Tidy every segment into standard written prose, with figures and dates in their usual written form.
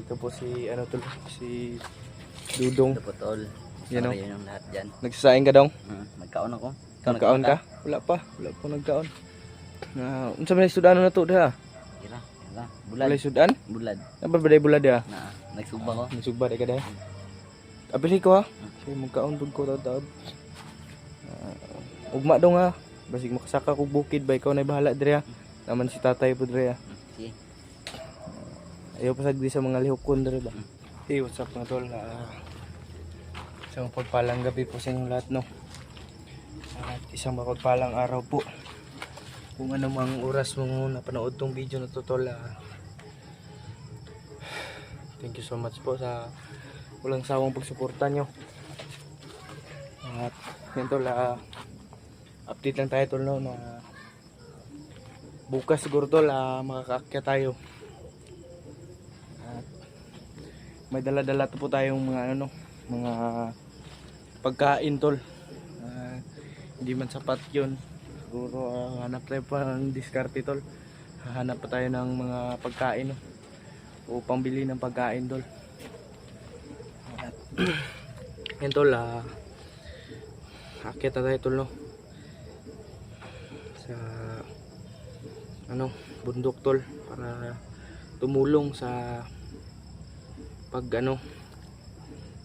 Ito po si ano tol, si Dudong. Ito po tol. Yan o. Yan yung lahat dyan. Nagsasaing ka dong? Magkaon ako. Ikaw Nagkaon ka? Wala pa nagkaon. Unsa man sudan na to diha? Ira. Bulad. Wala sudan? Bulad. Nababaday bulad diha. Na, nagsugba ko. Nagsugba ka diha. Abili ko ha. Kay magkaon pud ko taud-taud. Ugma dong ha. Basig makasaka ko bukid ba ikaw na bahala dire ha. Naman si tatay pud dire ha. Sige. Ayaw pasagdi sa mga lihokon dire ba. Hey, what's up mga tol? Isang pagpalang gabi po sa inyong lahat no. At isang mapagpalang araw po. Kung ano mang oras mo napanood tong video na to tol, thank you so much po sa walang sawang pagsuporta nyo. At yun tol, update lang tayo tol no, na bukas siguro tol makakaakyat tayo. At may dala-dala po tayong mga ano no, mga pagkain tol. Hindi man sapat yun. Siguro hanap tayo pa ng diskarte tol. Hanap pa tayo ng mga pagkain no? O pambili ng pagkain tol. At yan tol, akyat na tayo tol no, sa ano, bundok tol, para tumulong sa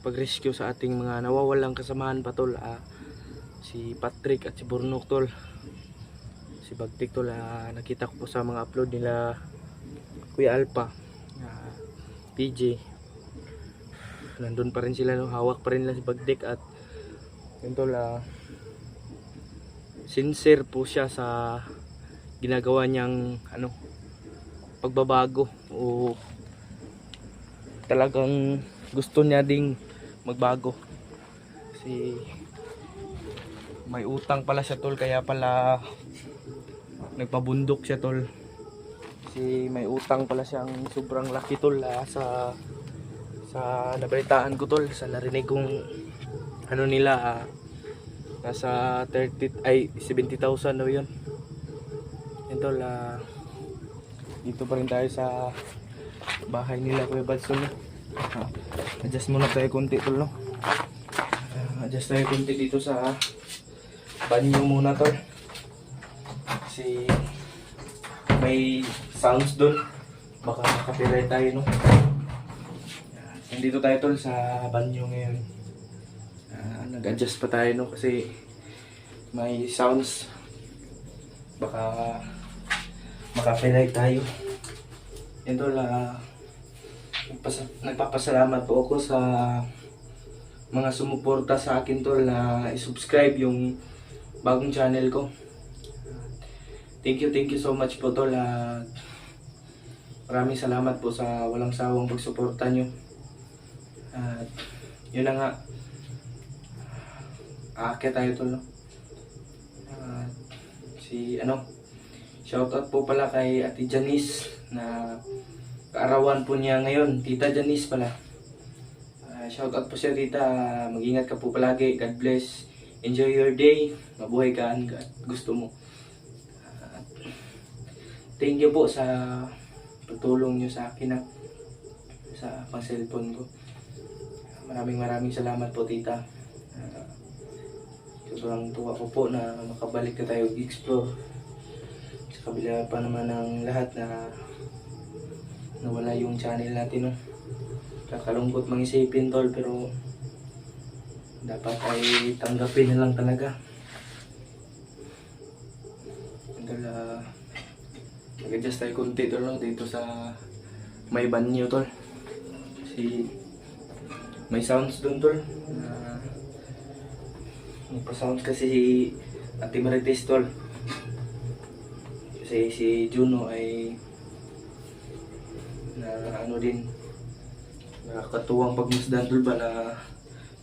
pag-rescue sa ating mga nawawalang kasamahan pa tol. Si Patrick at si Burnok tol. Si Bagtik tol, nakita ko po sa mga upload nila Kuya Alpha, PJ. Nandun pa rin sila no, hawak pa rin nila si Bagtik. At yun tol, sincere po siya sa ginagawa niyang ano, pagbabago, o talagang gusto niya ding magbago. Kasi may utang pala siya tol, kaya pala nagpabundok siya tol. Kasi may utang pala siyang sobrang laki tol, sa nabalitaan ko tol, sa narinig kong ano nila, nasa 70,000 daw yun. Yan tol, dito pa rin tayo sa bahay nila Kuya Badson no? Adjust muna tayo konti tol no. Adjust tayo konti dito sa banyo muna tol, kasi may sounds doon, baka makapilay tayo no. Nandito tayo tol sa banyo ngayon. Nag-adjust pa tayo no, kasi may sounds, baka makapilay tayo. Yan tol, nagpapasalamat po ako sa mga sumuporta sa akin tol, na i-subscribe yung bagong channel ko. Thank you so much po tol. Maraming salamat po sa walang sawang pagsuporta nyo. At yun na nga, aakyat tayo tol no? Shoutout po pala kay Ate Janice, na kaarawan po niya ngayon, Tita Janice pala. Shoutout po siya tita, mag-ingat ka po palagi, God bless, enjoy your day, mabuhay ka hanggat gusto mo. Thank you po sa pagtulong nyo sa akin sa pang cellphone ko. Maraming salamat po tita. Sobrang tuwa ko po na makabalik na tayo explore sa kabila pa naman ng lahat na nawala yung channel natin no. Kakalungkot mang isipin tol, pero dapat ay tanggapin na lang talaga. Nag-adjust tayo konti tol no, dito sa may banyo tol, kasi may sounds dun tol. Nagpa-sounds kasi si Ate Marites tol, kasi si Juno ay na ano din, nakakatuwang pagmasdan tol ba, na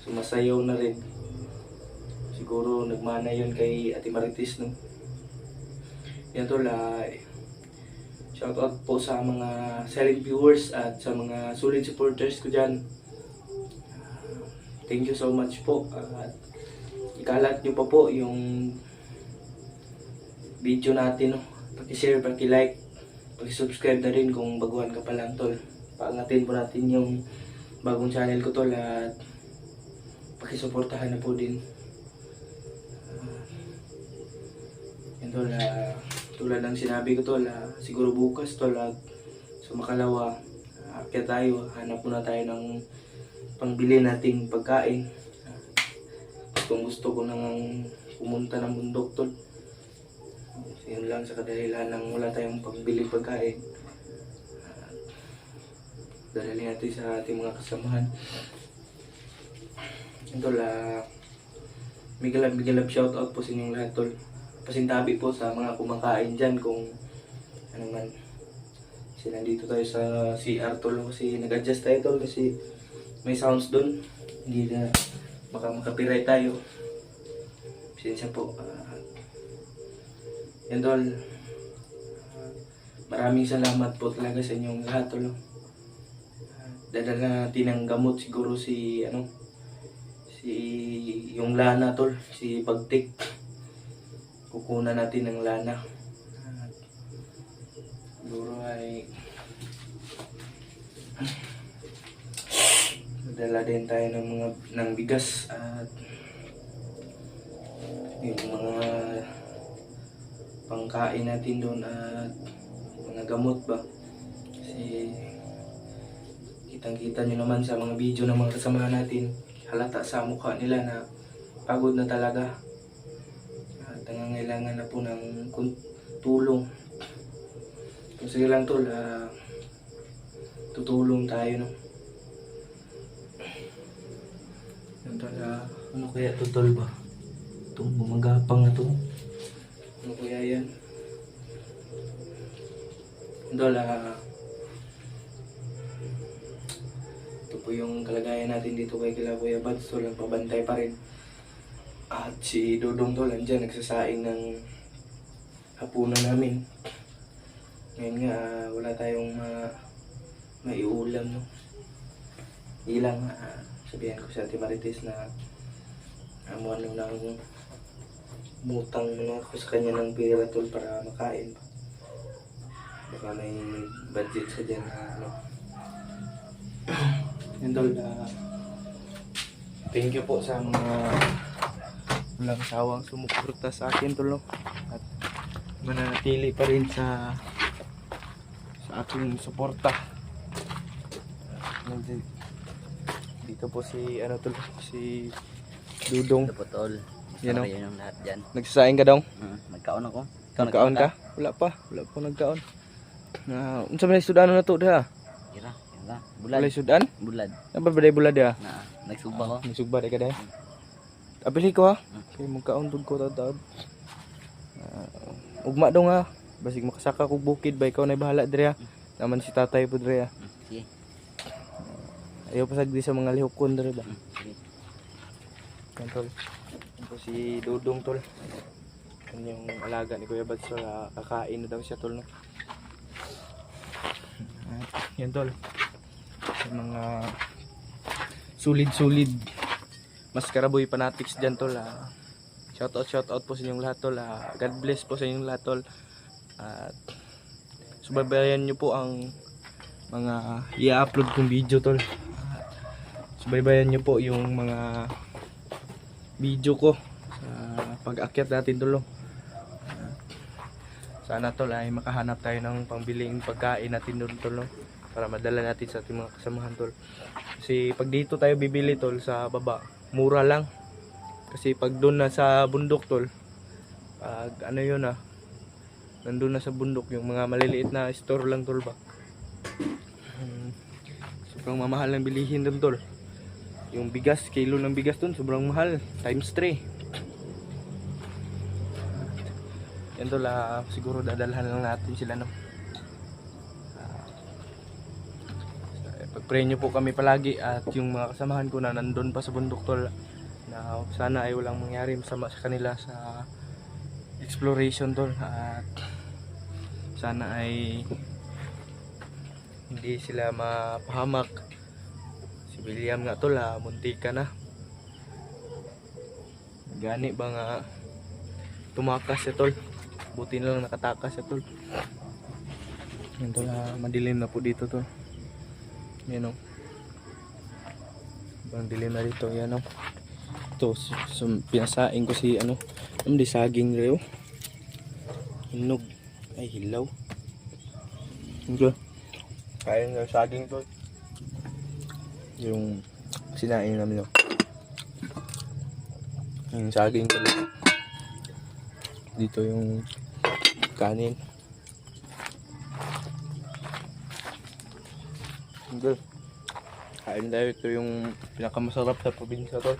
sumasayaw na rin. Siguro nagmana yun kay Ate Marites no. Yan tol, shoutout po sa mga silent viewers at sa mga solid supporters ko dyan. Thank you so much po. At ikalat nyo pa po yung video natin no. Paki-share, paki-like, paki-subscribe na rin kung baguhan ka pa lang tol. paangatin po natin yung bagong channel ko tol at pakisuportahan na po din. Yan tol, tulad ng sinabi ko tol, siguro bukas tol at sumakalawa, kaya tayo, hanap muna tayo ng pangbili nating pagkain. Gusto ko nang pumunta ng bundok tol. Yun lang sa kadahilan ng wala tayong pambili pagkain. Dalhin natin sa ating mga kasamahan. Tol, migalab shoutout po sa inyong lahat tol. Pasintabi po sa mga kumakain dyan kung ano man. Kasi nandito tayo sa CR tol kasi nag-adjust tayo tol kasi may sounds dun. Hindi na baka makapiray tayo. Pasensya po. Yan tol. Maraming salamat po talaga sa inyong lahat tol. Dadala natin ng gamot siguro si yung Lana tol, si Pagtik. Kukunan natin ng Lana. Siguro ay dala din tayo ng bigas at yung mga pangkain natin doon at mga gamot ba. Kasi kitang-kita nyo naman sa mga video ng mga kasamahan natin, halata sa mukha nila na pagod na talaga at nangangailangan na po ng tulong. Kung sige lang tol, tutulong tayo no. Yan tol, ano kaya to tol ba? Itong gumagapang na to. Ano kaya yan? Tol, ito po yung kalagayan natin dito kay Kuya Bads tol, pabantay pa rin. At si Dodong tol, andyan nagsasaing ng hapunan namin. Ngayon nga, wala tayong maiulam no. Ilang sabihan ko sa Ate Marites na amuan lang ng mutang muna ako sa kanya ng pera tol para makain pa. Baka may budget sa dyan Yan tol, thank you po sa mga walang sawang sumuporta sa akin tol no? At mananatili pa rin sa aking suporta. Dito po si si Dudong. Ito po tol. Yan o. Yan yung lahat dyan. Nagsasaing ka daw? Nagkaon ako. Nagkaon ka? Wala pa nagkaon. Unsa man sudan na to diha? Ira. Bulad. Wala sudan? Bulad. Nababaday bulad diha? Na, nagsugba ko. Nagsugba ka diha? Abili ko ha. Kay magkaon pud ko taud. Ugma daw nga. Basig makasaka ko bukid ba ikaw na bahala diri ha. Naman si tatay pud diri ha. Sige. Ayaw pasagdi sa mga lihokon diri ba. Sige. Yan tol. Ito si Dudong tol. Yan yung alaga ni Kuya Bads tol. Kakain na daw siya tol no. Yan tol. Yung mga sulid-sulid Maskaraboy fanatics dyan tol. Shoutout po sa inyong lahat tol. God bless po sa inyong lahat tol. At subaybayan nyo po ang mga i-upload kong video tol. Subaybayan nyo po yung mga video ko sa pag-akyat natin tol. Sana tol ay makahanap tayo ng pangbiling pagkain natin doon tol para madala natin sa ating mga kasamahan tol. Kasi pag dito tayo bibili tol sa baba, mura lang. Kasi pag doon na sa bundok tol, pag ano yun nandun na sa bundok yung mga maliliit na store lang tol ba. Sobrang mamahal ng bilihin doon tol. Yung bigas, kilo ng bigas doon sobrang mahal, times 3. Yan tol, siguro dadalhan lang natin sila no. Pag-pray nyo po kami palagi at yung mga kasamahan ko na nandun pa sa bundok tol, na sana ay walang mangyari masama sa kanila sa exploration tol, at sana ay hindi sila mapahamak. Si William nga tol, muntika na gani ba nga tumakas siya tol, buti na lang nakatakas siya tol. Yan tol, madilim na po dito tol. Yan o. Bang dilim na dito. Yan o. Ito, pinasain ko si ano. Di saging reo. Hinog. Ay, hilaw. Okay. Kain ng saging to. Yung sinain namin o. Yung saging ko. Dito yung kanin. Okay. Kain tayo. Ito yung pinakamasarap sa probinsya to.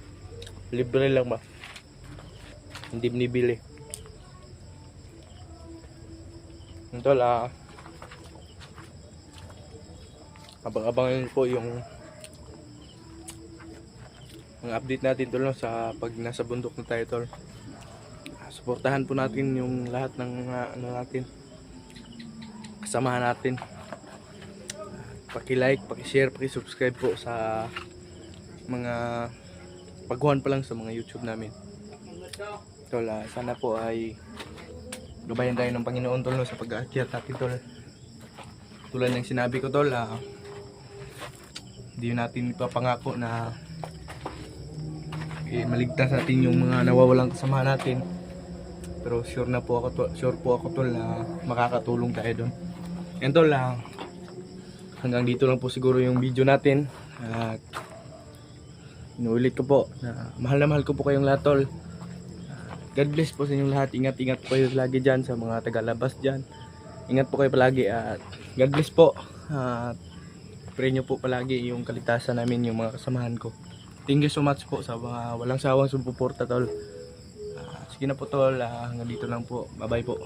Libre lang ba? Hindi binibili. Ito la. Abang-abangan po yung update natin tol no, sa pag nasa bundok na tayo tol. Suportahan po natin yung lahat ng ano natin. Kasamahan natin. Paki-like, paki-share, paki-subscribe po sa mga baguhan pa lang sa mga YouTube namin. Tol, sana po ay gabayan tayo ng Panginoon tol no, sa pag-aakyat natin tol. Tulad ng sinabi ko tol, hindi natin ipapangako na maligtas natin yung mga nawawalang kasama natin. Pero sure po ako tol na makakatulong tayo doon. Yan tol, hanggang dito lang po siguro yung video natin. At inuulit ko po na mahal ko po kayong lahat tol. God bless po sa inyong lahat. Ingat po kayo lagi dyan sa mga tagalabas dyan. Ingat po kayo palagi at God bless po. At pray nyo po palagi yung kaligtasan namin, yung mga kasamahan ko. Thank you so much po sa mga walang sawang sumuporta tol. Sige na po tol, hanggang dito lang po. Bye bye po.